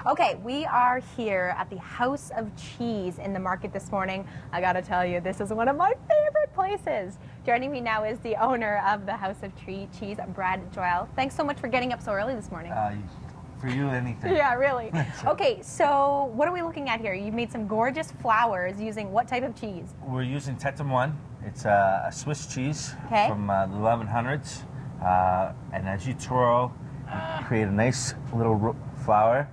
Okay, we are here at the House of Cheese in the market this morning. I gotta tell you, this is one of my favorite places. Joining me now is the owner of the House of Cheese, Brad Joel. Thanks so much for getting up so early this morning. For you, anything. Yeah, really. Okay, so what are we looking at here? You've made some gorgeous flowers using what type of cheese? We're using Tête de Moine. It's a Swiss cheese from the 1100s. And as you twirl, you create a nice little flower.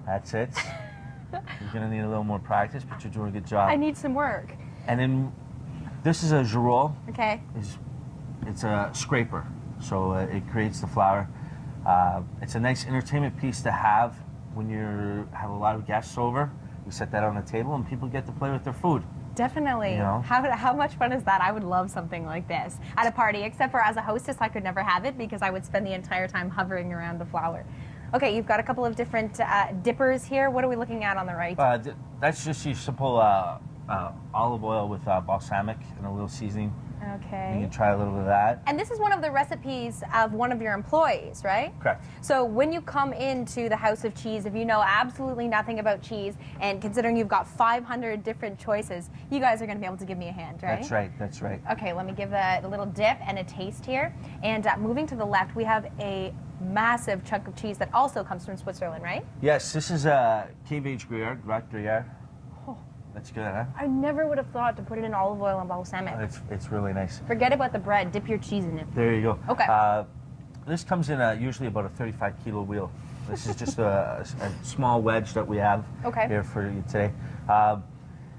That's it. You're going to need a little more practice, but you're doing a good job. I need some work. And then this is a girolle. Okay. It's a scraper, so it creates the flower. It's a nice entertainment piece to have when you have a lot of guests over. You set that on the table and people get to play with their food. Definitely. You know? How much fun is that? I would love something like this at a party, except for as a hostess, I could never have it because I would spend the entire time hovering around the flower. Okay, you've got a couple of different dippers here. What are we looking at on the right? That's just your simple olive oil with balsamic and a little seasoning. Okay. You can try a little bit of that. And this is one of the recipes of one of your employees, right? Correct. So when you come into the House of Cheese, if you know absolutely nothing about cheese, and considering you've got 500 different choices, you guys are going to be able to give me a hand, right? That's right, that's right. Okay, let me give a little dip and a taste here. And moving to the left, we have a massive chunk of cheese that also comes from Switzerland, right? Yes, this is a cave-aged Gruyere, Gratte Gruyere. That's good, huh? I never would have thought to put it in olive oil and balsamic. It's really nice. Forget about the bread. Dip your cheese in it. There you go. Okay. This comes in usually about a 35-kilo wheel. This is just a small wedge that we have here for you today.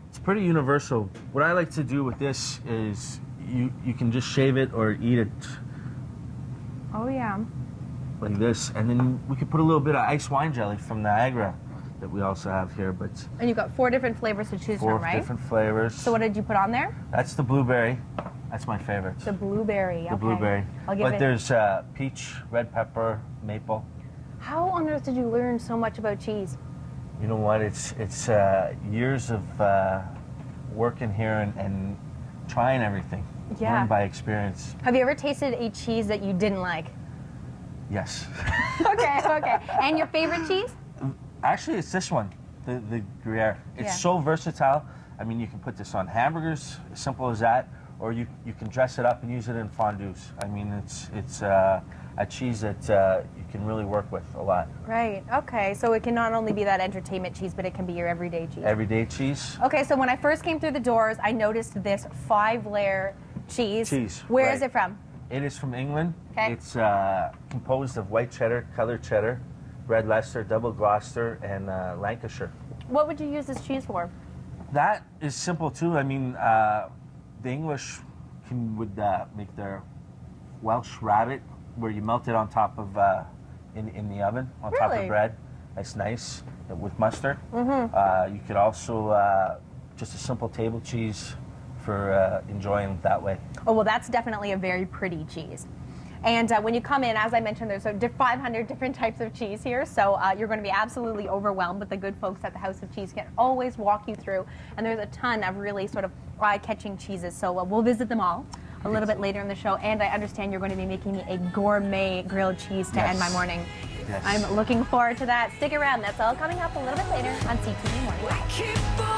It's pretty universal. What I like to do with this is you can just shave it or eat it. Oh, yeah. Like this. And then we could put a little bit of ice wine jelly from Niagara that we also have here, but and you've got 4 different flavors to choose from, right? 4 different flavors. So what did you put on there? That's the blueberry. That's my favorite. The blueberry. The blueberry. I'll give it. There's peach, red pepper, maple. How on earth did you learn so much about cheese? You know what? It's years of working here and trying everything. Yeah. Learned by experience. Have you ever tasted a cheese that you didn't like? Yes. Okay. And your favorite cheese? Actually, it's this one, the Gruyere. It's so versatile. I mean, you can put this on hamburgers, as simple as that, or you can dress it up and use it in fondues. I mean, it's a cheese that you can really work with a lot. Right. Okay. So it can not only be that entertainment cheese, but it can be your everyday cheese. Everyday cheese. Okay. So when I first came through the doors, I noticed this 5-layer cheese. Where is it from? It is from England. Okay. It's composed of white cheddar, colored cheddar, red Leicester, double Gloucester, and Lancashire. What would you use this cheese for? That is simple too. I mean, the English would make their Welsh rabbit, where you melt it on top of in the oven on top of bread. That's nice with mustard. You could also just a simple table cheese for enjoying that way. Oh well, that's definitely a very pretty cheese. And when you come in, as I mentioned, there's 500 different types of cheese here, so you're going to be absolutely overwhelmed, but the good folks at the House of Cheese can always walk you through, and there's a ton of really sort of eye-catching cheeses, so we'll visit them all a little bit later in the show, and I understand you're going to be making me a gourmet grilled cheese to end my morning. Yes. I'm looking forward to that. Stick around. That's all coming up a little bit later on CTV Morning.